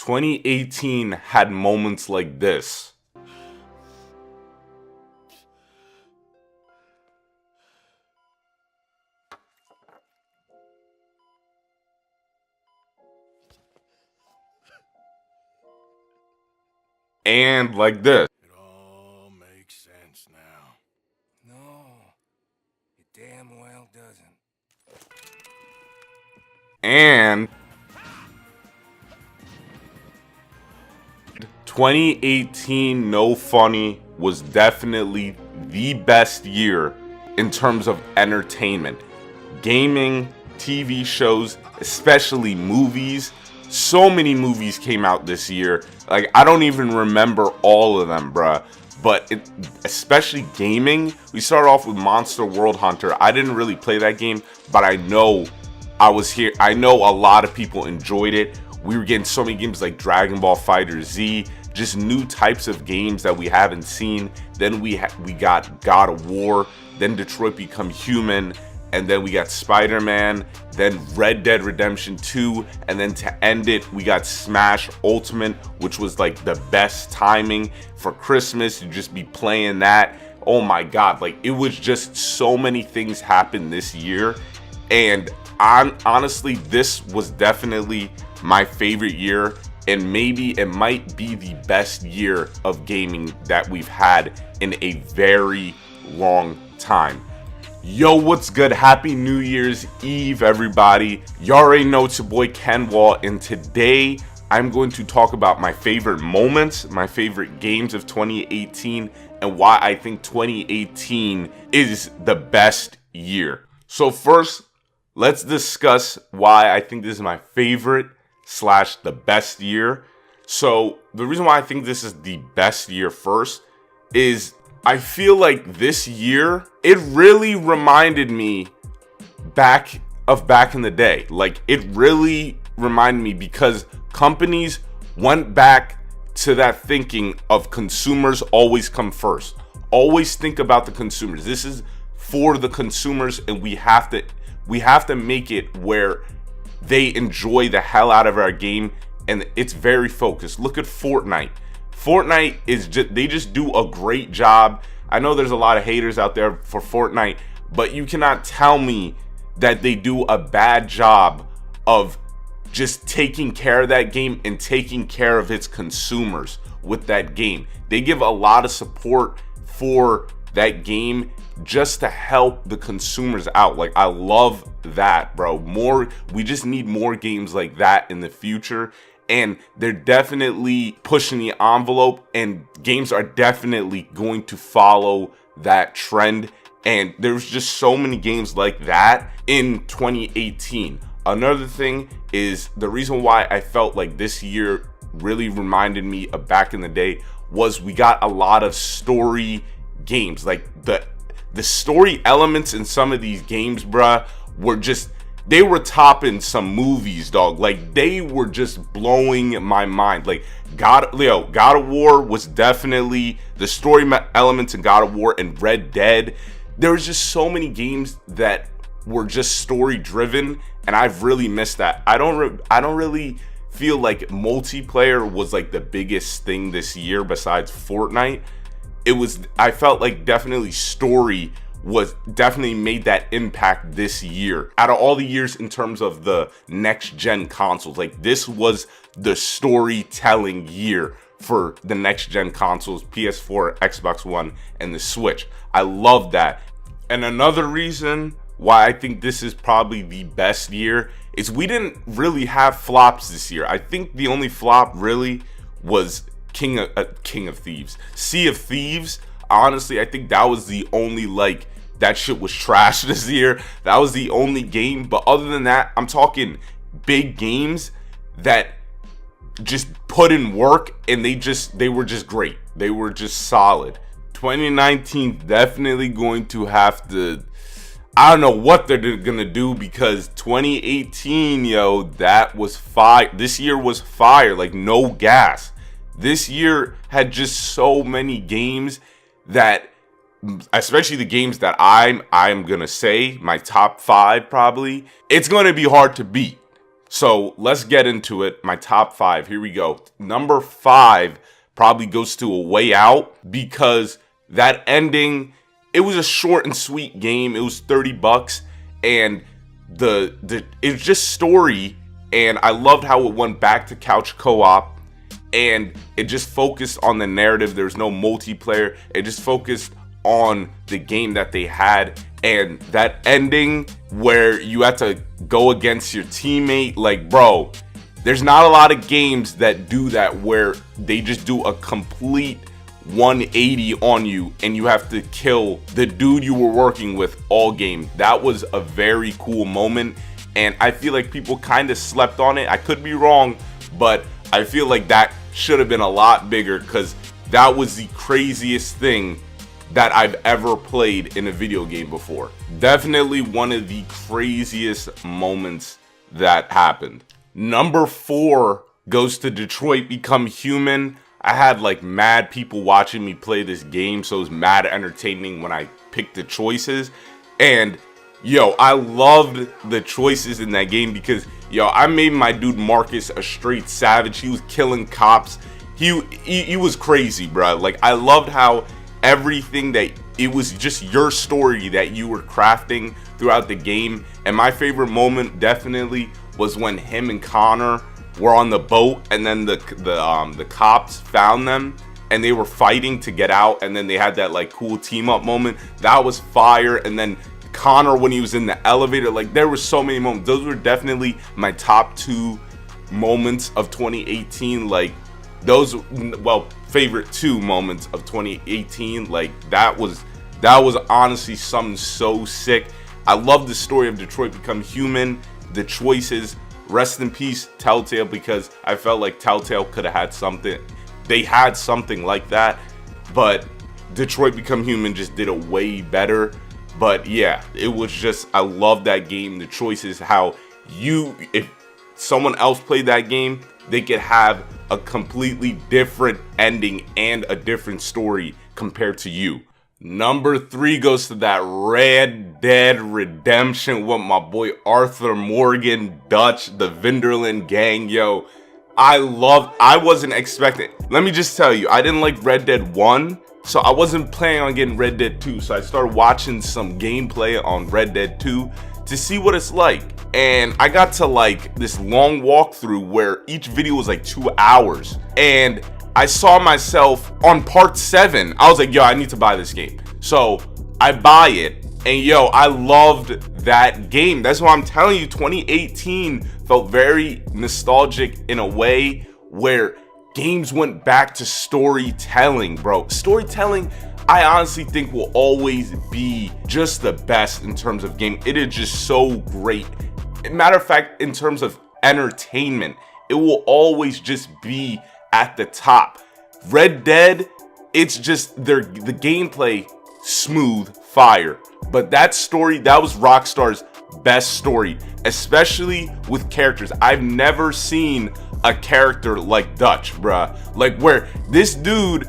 2018 had moments like this. And like this. It all makes sense now. No, it damn well doesn't. And 2018, no funny, was definitely the best year in terms of entertainment. Gaming, TV shows, especially movies. So many movies came out this year. Like, I don't even remember all of them, bruh. But especially gaming, we started off with Monster World Hunter. I didn't really play that game, but I know I was here. I know a lot of people enjoyed it. We were getting so many games like Dragon Ball Fighter Z, just new types of games that we haven't seen. Then we got God of War, then Detroit Become Human, and then we got Spider-Man, then Red Dead Redemption 2, and then to end it, we got Smash Ultimate, which was like the best timing for Christmas. You just be playing that. Oh my God, like it was just so many things happened this year. And honestly, this was definitely my favorite year, and maybe it might be the best year of gaming that we've had in a very long time. Yo, what's good? Happy New Year's Eve, everybody. You already know it's your boy Ken Wall, and today I'm going to talk about my favorite moments, my favorite games of 2018, and why I think 2018 is the best year. So first, let's discuss why I think this is my favorite / the best year. So the reason why I think this is the best year first is I feel like this year, it really reminded me back in the day. Like, it really reminded me because companies went back to that thinking of consumers always come first. Always think about the consumers. This is for the consumers, and we have to make it where they enjoy the hell out of our game, and it's very focused. Look at Fortnite. Fortnite is they just do a great job. I know there's a lot of haters out there for Fortnite, but you cannot tell me that they do a bad job of just taking care of that game and taking care of its consumers with that game. They give a lot of support for that game just to help the consumers out. Like, I love that, bro. We just need more games like that in the future. And they're definitely pushing the envelope, and games are definitely going to follow that trend. And there's just so many games like that in 2018. Another thing is the reason why I felt like this year really reminded me of back in the day was we got a lot of story games. Like the story elements in some of these games, bruh, were just, they were topping some movies, dog. Like, they were just blowing my mind. Like, God of War was definitely the story elements in God of War, and Red Dead. There was just so many games that were just story driven, and I've really missed that. I don't really feel like multiplayer was like the biggest thing this year besides Fortnite. I felt like definitely story was definitely made that impact this year. Out of all the years in terms of the next gen consoles, like, this was the storytelling year for the next gen consoles, PS4, Xbox One, and the Switch. I love that. And another reason why I think this is probably the best year is we didn't really have flops this year. I think the only flop really was King of Thieves. Sea of Thieves, honestly, I think that was the only, like, that shit was trash this year. That was the only game. But other than that, I'm talking big games that just put in work, and they were just great. They were just solid. 2019 definitely going to have to, I don't know what they're gonna do, because 2018, yo, that was fire. This year was fire, like no gas. This year had just so many games that, especially the games that I'm gonna say my top 5, probably, it's gonna be hard to beat. So let's get into it. My top 5. Here we go. Number 5 probably goes to A Way Out, because that ending, it was a short and sweet game. It was $30, and it was just story, and I loved how it went back to couch co-op, and it just focused on the narrative. There's no multiplayer. It just focused on the game that they had, and that ending where you had to go against your teammate, like, bro, there's not a lot of games that do that, where they just do a complete 180 on you and you have to kill the dude you were working with all game. That was a very cool moment, and I feel like people kind of slept on it. I could be wrong, but I feel like that should have been a lot bigger, because that was the craziest thing that I've ever played in a video game before. Definitely one of the craziest moments that happened. Number 4 goes to Detroit Become Human. I had like mad people watching me play this game, so it was mad entertaining when I picked the choices. And yo, I loved the choices in that game because, yo, I made my dude Marcus a straight savage. He was killing cops. He was crazy, bro. Like, I loved how everything that it was just your story that you were crafting throughout the game. And my favorite moment definitely was when him and Connor were on the boat, and then the cops found them and they were fighting to get out, and then they had that like cool team up moment. That was fire. And then Connor, when he was in the elevator, like, there were so many moments. Those were definitely my top 2 moments of 2018. Like, those, well, favorite 2 moments of 2018. Like, that was honestly something so sick. I love the story of Detroit Become Human, the choices. Rest in peace, Telltale, because I felt like Telltale could have had something. They had something like that, but Detroit Become Human just did it way better. But yeah, it was just, I love that game. The choices, how if someone else played that game, they could have a completely different ending and a different story compared to you. Number 3 goes to that Red Dead Redemption with my boy Arthur Morgan, Dutch, the Vinderland gang. Yo, I wasn't expecting. Let me just tell you, I didn't like Red Dead 1, so I wasn't planning on getting Red Dead 2. So I started watching some gameplay on Red Dead 2 to see what it's like. And I got to like this long walkthrough where each video was like 2 hours. And I saw myself on part 7. I was like, yo, I need to buy this game. So I buy it. And yo, I loved that game. That's why I'm telling you, 2018 felt very nostalgic in a way where games went back to storytelling, bro. Storytelling, I honestly think, will always be just the best in terms of game. It is just so great. Matter of fact, in terms of entertainment, it will always just be at the top. Red Dead, it's just the gameplay, smooth, fire. But that story, that was Rockstar's best story, especially with characters. I've never seen a character like Dutch, bruh. Like, where this dude,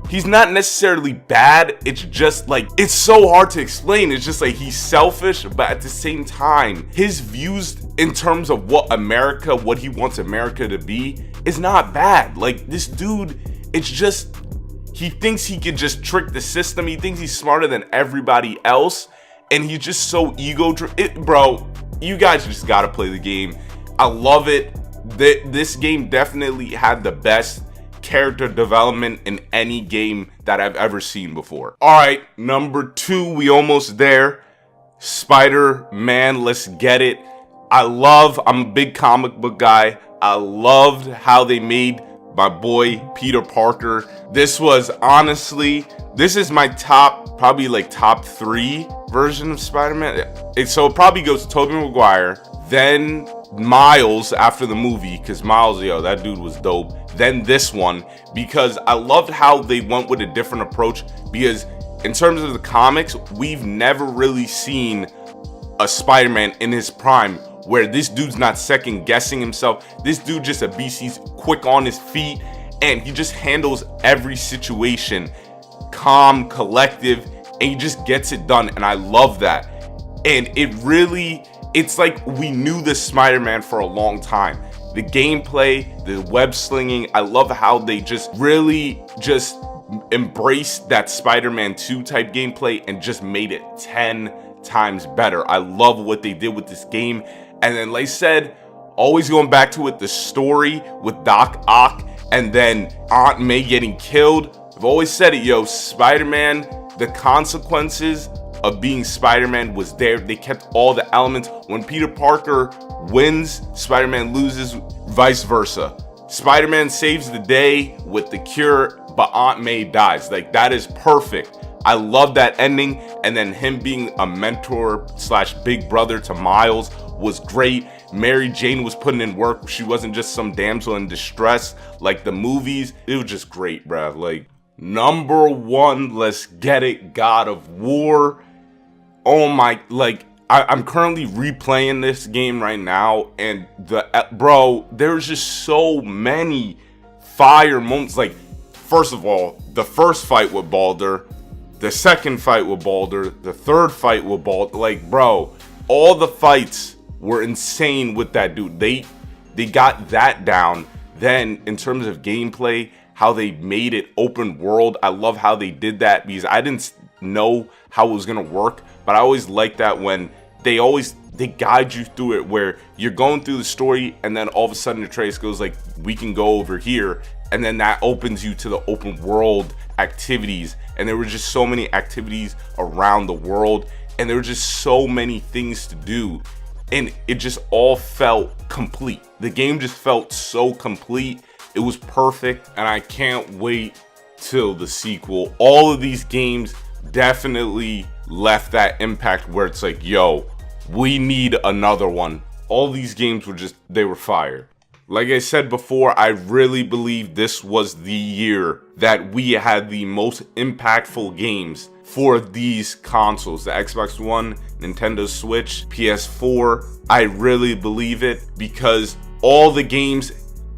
he's not necessarily bad. It's just like, it's so hard to explain. It's just like, he's selfish, but at the same time, his views in terms of what he wants America to be is not bad. Like, this dude, it's just, he thinks he could just trick the system. He thinks he's smarter than everybody else. And he's just so bro, you guys just gotta play the game. I love it. This game definitely had the best character development in any game that I've ever seen before. All right, number 2, we almost there. Spider-Man, let's get it. I'm a big comic book guy. I loved how they made my boy Peter Parker. This is my probably like top 3 version of Spider-Man. So it probably goes Tobey Maguire, then Miles after the movie, because Miles, yo, that dude was dope. Then this one, because I loved how they went with a different approach, because in terms of the comics, we've never really seen a Spider-Man in his prime where this dude's not second guessing himself. This dude just a beast. He's quick on his feet and he just handles every situation calm, collective, and he just gets it done. And I love that. And it really it's like we knew this Spider-Man for a long time. The gameplay, the web slinging, I love how they just really just embraced that Spider-Man 2 type gameplay and just made it 10 times better. I love what they did with this game. And then, like I said, always going back to it, the story with Doc Ock and then Aunt May getting killed. I've always said it, yo, Spider-Man, the consequences of being Spider-Man was there. They kept all the elements. When Peter Parker wins, Spider-Man loses, vice versa. Spider-Man saves the day with the cure, but Aunt May dies. Like, that is perfect. I love that ending. And then him being a mentor slash big brother to Miles was great. Mary Jane was putting in work. She wasn't just some damsel in distress like the movies. It was just great, bruh. Like, number one, let's get it, God of War. Oh my, like, I'm currently replaying this game right now, and bro, there's just so many fire moments. Like, first of all, the first fight with Baldur, the second fight with Baldur, the third fight with Baldur, like, bro, all the fights were insane with that dude. They got that down. Then in terms of gameplay, how they made it open world, I love how they did that, because I didn't know how it was gonna work, but I always like that when they guide you through it, where you're going through the story and then all of a sudden the trace goes like, we can go over here, and then that opens you to the open world activities. And there were just so many activities around the world, and there were just so many things to do, and it just all felt complete. The game just felt so complete. It was perfect, and I can't wait till the sequel. All of these games definitely left that impact where it's like, yo, we need another one. All these games were just, they were fire. Like I said before, I really believe this was the year that we had the most impactful games for these consoles. The Xbox One, Nintendo Switch, PS4. I really believe it, because all the games,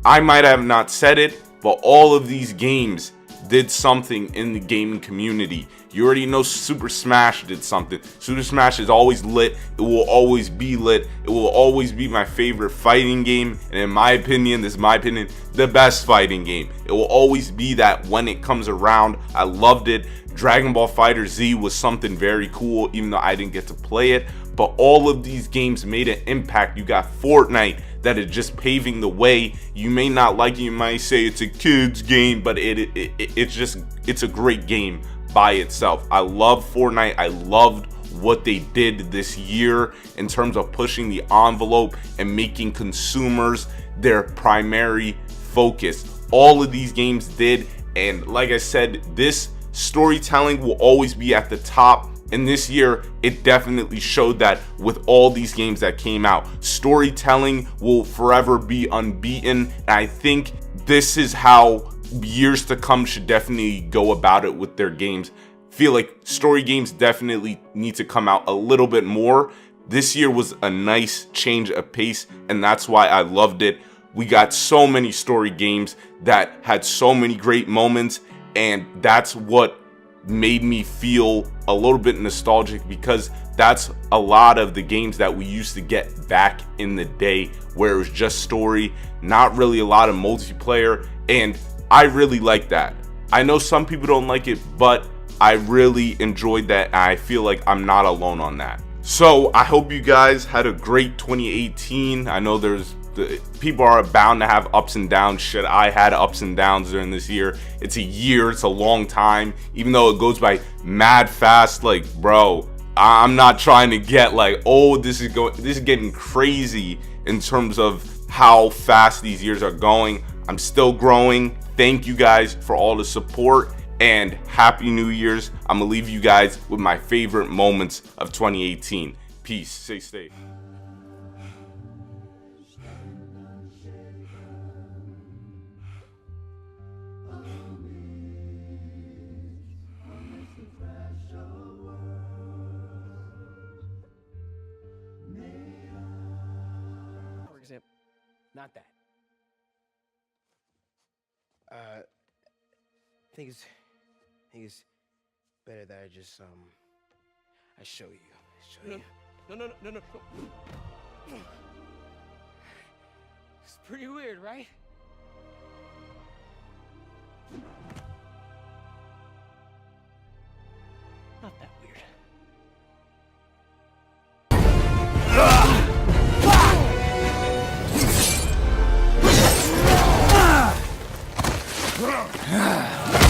I might have not said it, but all of these games did something in the gaming community. You already know Super Smash did something. Super Smash is always lit. It will always be lit. It will always be my favorite fighting game. And in my opinion, this is my opinion, the best fighting game. It will always be that when it comes around. I loved it. Dragon Ball FighterZ was something very cool, even though I didn't get to play it. But all of these games made an impact. You got Fortnite that is just paving the way. You may not like it, you might say it's a kid's game, but it's a great game by itself. I love Fortnite. I loved what they did this year in terms of pushing the envelope and making consumers their primary focus. All of these games did, and like I said, this storytelling will always be at the top. And this year, it definitely showed that with all these games that came out. Storytelling will forever be unbeaten. And I think this is how years to come should definitely go about it with their games. Feel like story games definitely need to come out a little bit more. This year was a nice change of pace, and that's why I loved it. We got so many story games that had so many great moments, and that's what made me feel a little bit nostalgic, because that's a lot of the games that we used to get back in the day, where it was just story, not really a lot of multiplayer, and I really like that. I know some people don't like it, but I really enjoyed that, and I feel like I'm not alone on that. So I hope you guys had a great 2018. I know people are bound to have ups and downs. Shit, I had ups and downs during this year. It's a year, it's a long time, even though it goes by mad fast. Like, bro, I'm not trying to get like, oh, this is getting crazy in terms of how fast these years are going. I'm still growing. Thank you guys for all the support, and happy New Year's. I'm gonna leave you guys with my favorite moments of 2018. Peace. Stay safe. For example, not that. I think it's better that I just I show you. No. It's pretty weird, right? Not that weird.